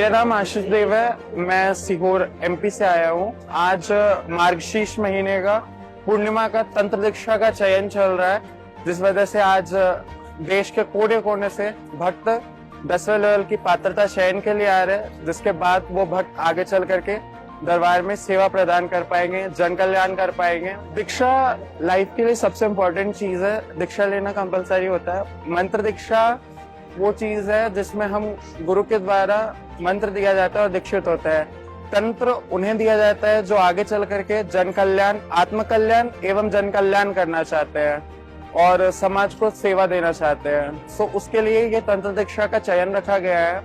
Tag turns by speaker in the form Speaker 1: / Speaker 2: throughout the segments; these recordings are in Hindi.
Speaker 1: मेरा नाम आशीष देव है। मैं सीहोर एमपी से आया हूँ। आज मार्गशीर्ष महीने का पूर्णिमा का तंत्र दीक्षा का चयन चल रहा है, जिस वजह से आज देश के कोने कोने से भक्त 10वें लेवल की पात्रता चयन के लिए आ रहे हैं, जिसके बाद वो भक्त आगे चल करके दरबार में सेवा प्रदान कर पाएंगे, जन कल्याण कर पाएंगे। दीक्षा लाइफ के लिए सबसे इम्पोर्टेंट चीज है। दीक्षा लेना कंपलसरी होता है। मंत्र दीक्षा वो चीज है जिसमें हम गुरु के द्वारा मंत्र दिया जाता है और दीक्षित होता है। तंत्र उन्हें दिया जाता है जो आगे चल करके जन कल्याण, आत्म कल्याण एवं जन कल्याण करना चाहते हैं और समाज को सेवा देना चाहते हैं। सो उसके लिए ये तंत्र दीक्षा का चयन रखा गया है।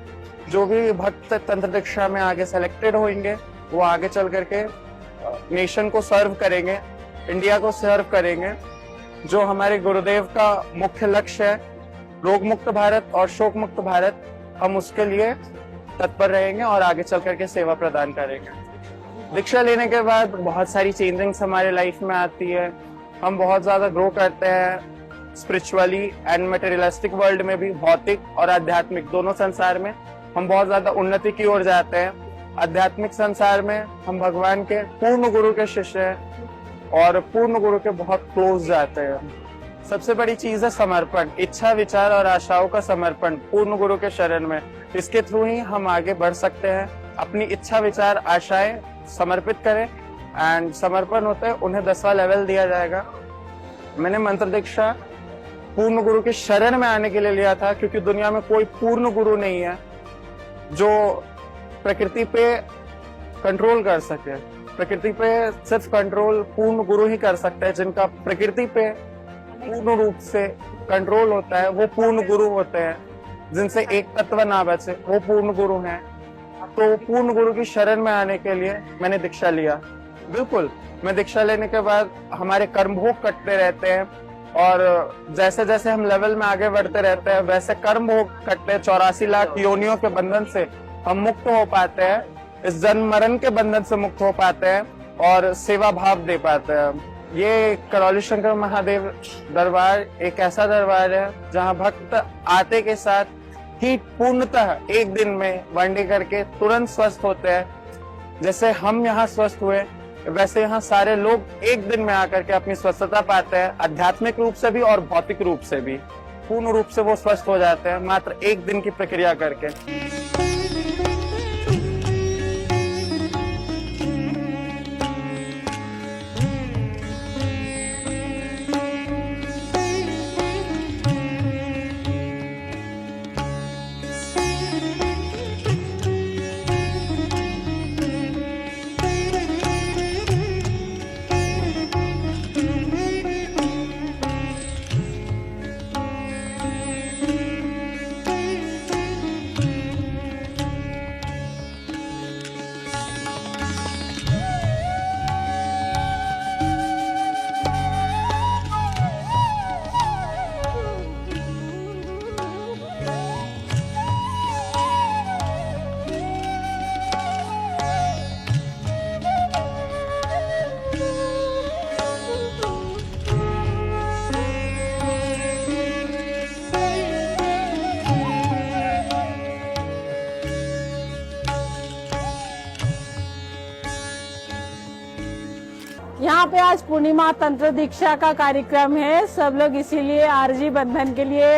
Speaker 1: जो भी भक्त तंत्र दीक्षा में आगे सेलेक्टेड होंगे वो आगे चल करके नेशन को सर्व करेंगे, इंडिया को सर्व करेंगे। जो हमारे गुरुदेव का मुख्य लक्ष्य है, रोग मुक्त भारत और शोक मुक्त भारत, हम उसके लिए तत्पर रहेंगे और आगे चल करके सेवा प्रदान करेंगे। दीक्षा लेने के बाद बहुत सारी चेंजिंग्स हमारे लाइफ में आती है। हम बहुत ज्यादा ग्रो करते हैं स्पिरिचुअली एंड मटेरियलिस्टिक वर्ल्ड में भी, भौतिक और आध्यात्मिक दोनों संसार में हम बहुत ज्यादा उन्नति की ओर जाते हैं। आध्यात्मिक संसार में हम भगवान के पूर्ण गुरु के शिष्य हैं और पूर्ण गुरु के बहुत क्लोज जाते हैं। सबसे बड़ी चीज है समर्पण, इच्छा, विचार और आशाओं का समर्पण पूर्ण गुरु के शरण में। इसके थ्रू ही हम आगे बढ़ सकते हैं। अपनी इच्छा, विचार, आशाएं समर्पित करें एंड समर्पण होते हैं उन्हें 10वां लेवल दिया जाएगा। मैंने मंत्र दीक्षा पूर्ण गुरु के शरण में आने के लिए लिया था, क्योंकि दुनिया में कोई पूर्ण गुरु नहीं है जो प्रकृति पे कंट्रोल कर सके। प्रकृति पे सिर्फ कंट्रोल पूर्ण गुरु ही कर सकते हैं। जिनका प्रकृति पे पूर्ण रूप से कंट्रोल होता है वो पूर्ण गुरु होते हैं। जिनसे एक तत्व ना बचे वो पूर्ण गुरु हैं। तो पूर्ण गुरु की शरण में आने के लिए मैंने दीक्षा लिया। बिल्कुल, मैं दीक्षा लेने के बाद हमारे कर्म भोग कटते रहते हैं और जैसे जैसे हम लेवल में आगे बढ़ते रहते हैं वैसे कर्म भोग कटते हैं। 84 लाख योनियों के बंधन से हम मुक्त हो पाते हैं, इस जन्म मरण के बंधन से मुक्त हो पाते हैं और सेवा भाव दे पाते हैं। ये करौली शंकर महादेव दरबार एक ऐसा दरबार है जहाँ भक्त आते के साथ ही पूर्णतः एक दिन में वनडे करके तुरंत स्वस्थ होते हैं। जैसे हम यहाँ स्वस्थ हुए वैसे यहाँ सारे लोग एक दिन में आकर के अपनी स्वस्थता पाते हैं, आध्यात्मिक रूप से भी और भौतिक रूप से भी। पूर्ण रूप से वो स्वस्थ हो जाते हैं मात्र एक दिन की प्रक्रिया करके।
Speaker 2: यहाँ पे आज पूर्णिमा तंत्र दीक्षा का कार्यक्रम है। सब लोग इसीलिए आरजी बंधन के लिए,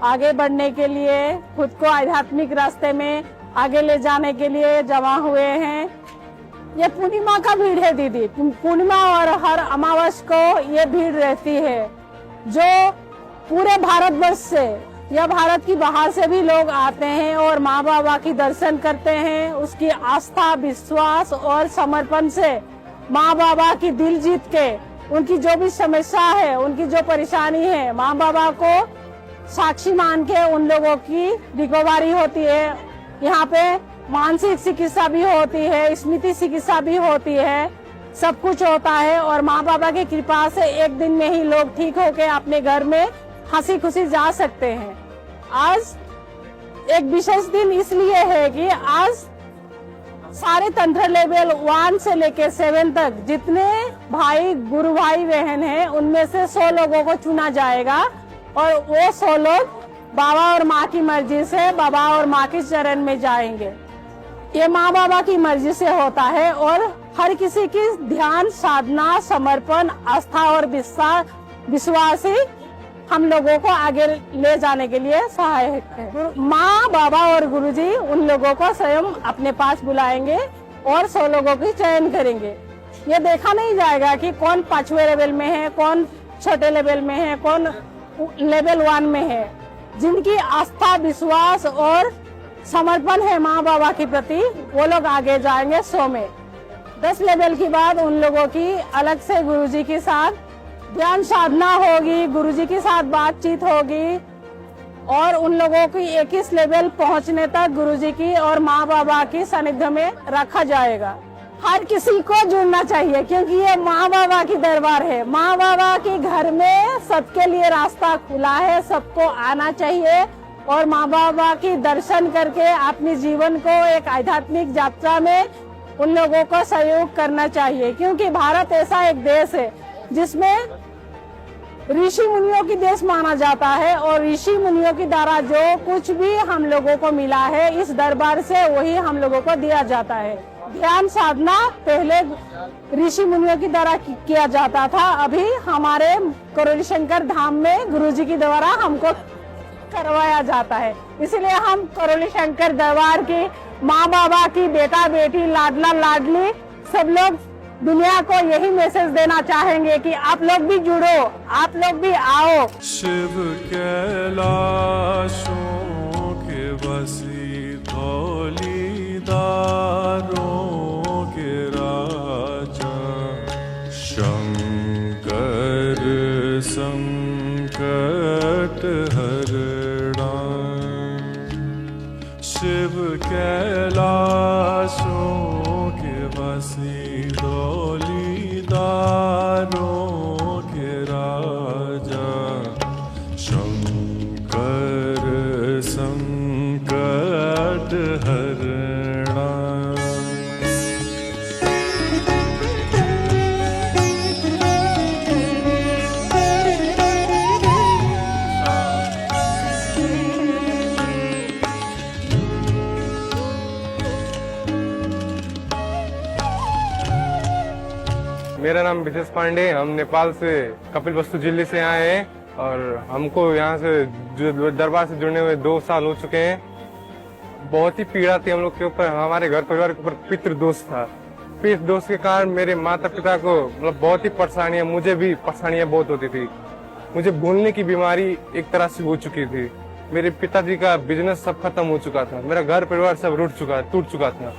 Speaker 2: आगे बढ़ने के लिए, खुद को आध्यात्मिक रास्ते में आगे ले जाने के लिए जमा हुए हैं। ये पूर्णिमा का भीड़ है दीदी। पूर्णिमा और हर अमावस को ये भीड़ रहती है, जो पूरे भारतवर्ष से या भारत की बाहर से भी लोग आते हैं और माँ बाबा की दर्शन करते हैं। उसकी आस्था, विश्वास और समर्पण से माँ बाबा की दिल जीत के, उनकी जो भी समस्या है, उनकी जो परेशानी है, माँ बाबा को साक्षी मान के उन लोगों की रिकवरी होती है। यहाँ पे मानसिक चिकित्सा भी होती है, स्मृति चिकित्सा भी होती है, सब कुछ होता है और माँ बाबा की कृपा से एक दिन में ही लोग ठीक होके अपने घर में हंसी खुशी जा सकते हैं। आज एक विशेष दिन इसलिए है कि आज सारे तंत्र लेवल 1 से लेके 7 तक जितने भाई, गुरु भाई बहन हैं, उनमें से 100 लोगों को चुना जाएगा और वो 100 लोग बाबा और माँ की मर्जी से बाबा और माँ के चरण में जाएंगे। ये माँ बाबा की मर्जी से होता है और हर किसी की ध्यान, साधना, समर्पण, आस्था और विश्वास ही हम लोगों को आगे ले जाने के लिए सहायक है। माँ बाबा और गुरुजी उन लोगों को स्वयं अपने पास बुलाएंगे और 100 लोगों की चयन करेंगे। ये देखा नहीं जाएगा कि कौन 5वें लेवल में है, कौन छोटे लेवल में है, कौन लेवल 1 में है। जिनकी आस्था, विश्वास और समर्पण है माँ बाबा के प्रति, वो लोग आगे जाएंगे 100 में। 10 लेवल के बाद उन लोगों की अलग से गुरुजी के साथ ध्यान साधना होगी, गुरुजी के साथ बातचीत होगी और उन लोगों की 21 लेवल पहुंचने तक गुरुजी की और माँ बाबा की सानिध्य में रखा जाएगा। हर किसी को जुड़ना चाहिए क्योंकि ये माँ बाबा की दरबार है। माँ बाबा के घर में सबके लिए रास्ता खुला है, सबको आना चाहिए और माँ बाबा की दर्शन करके अपने जीवन को एक आध्यात्मिक यात्रा में उन लोगों को सहयोग करना चाहिए। क्योंकि भारत ऐसा एक देश है जिसमें ऋषि मुनियों की देश माना जाता है और ऋषि मुनियों के द्वारा जो कुछ भी हम लोगों को मिला है इस दरबार से वही हम लोगों को दिया जाता है। ध्यान साधना पहले ऋषि मुनियों की द्वारा किया जाता था, अभी हमारे करौली शंकर धाम में गुरुजी के द्वारा हमको करवाया जाता है। इसलिए हम करौली शंकर दरबार की माँ बाबा की बेटा बेटी, लाडला लाडली सब लोग दुनिया को यही मैसेज देना चाहेंगे कि आप लोग भी जुड़ो, आप लोग भी आओ।
Speaker 3: शिव कैलाशों के बसी धौलीदारों के राजा, शंकर संकट हरणा। शिव कैलाशों के बसी धौलीदारों के राजा, शंकर संकट हरणा।
Speaker 4: मेरा नाम विशेष पांडे, हम नेपाल से कपिलवस्तु जिले से आए हैं और हमको यहाँ से दरबार से जुड़ने हुए 2 साल हो चुके हैं। बहुत ही पीड़ा थी हम लोग के ऊपर, हमारे घर परिवार के ऊपर पितृदोष था। पितृदोष के कारण मेरे माता पिता को मतलब बहुत ही परेशानियां, मुझे भी परेशानियां बहुत होती थी। मुझे भूलने की बीमारी एक तरह से हो चुकी थी। मेरे पिताजी का बिजनेस सब खत्म हो चुका था, मेरा घर परिवार सब टूट चुका था।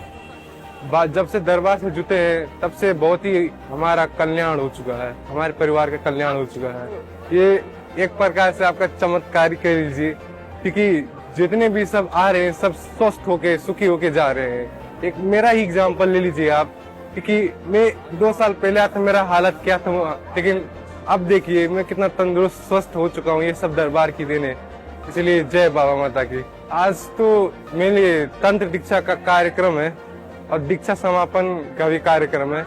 Speaker 4: जब से दरबार से जुटे हैं तब से बहुत ही हमारा कल्याण हो चुका है, हमारे परिवार का कल्याण हो चुका है। ये एक प्रकार से आपका चमत्कार ही कह लीजिए, क्योंकि जितने भी सब आ रहे हैं सब स्वस्थ होके सुखी होके जा रहे हैं। एक मेरा ही एग्जाम्पल ले लीजिए आप, क्योंकि मैं 2 साल पहले आया था, मेरा हालत क्या था, लेकिन अब देखिए मैं कितना तंदुरुस्त स्वस्थ हो चुका हूँ। ये सब दरबार की देन है, इसलिए जय बाबा माता की। आज तो मेरे लिए तंत्र दीक्षा का कार्यक्रम है और दीक्षा समापन का भी कार्यक्रम है।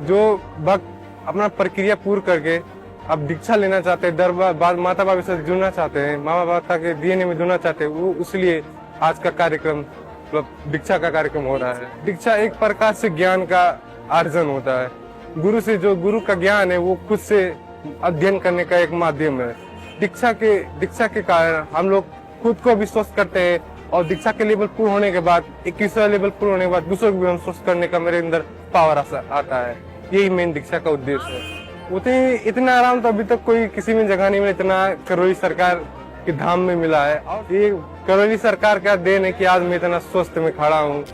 Speaker 4: जो भक्त अपना प्रक्रिया पूर्ण करके अब दीक्षा लेना चाहते हैं, दरबार माता बाबा से जुड़ना चाहते हैं, माँ बाबा के डीएनए में जुड़ना चाहते हैं, वो इसलिए आज का कार्यक्रम मतलब दीक्षा का कार्यक्रम हो रहा है। दीक्षा एक प्रकार से ज्ञान का अर्जन होता है। गुरु से जो गुरु का ज्ञान है वो खुद से अध्ययन करने का एक माध्यम है। दीक्षा के कारण हम लोग खुद को भी स्वस्थ करते हैं और दीक्षा के लेवल पूर्ण होने के बाद 21वां लेवल पूर्ण होने के बाद दूसरों को भी हम स्वस्थ करने का मेरे अंदर पावर आता है। यही मेन दीक्षा का उद्देश्य है। उतने इतना आराम तो अभी तक कोई किसी में जगह नहीं मिला, इतना करौली सरकार के धाम में मिला है। और ये करौली सरकार का देन है कि आज मैं इतना स्वस्थ में खड़ा हूँ।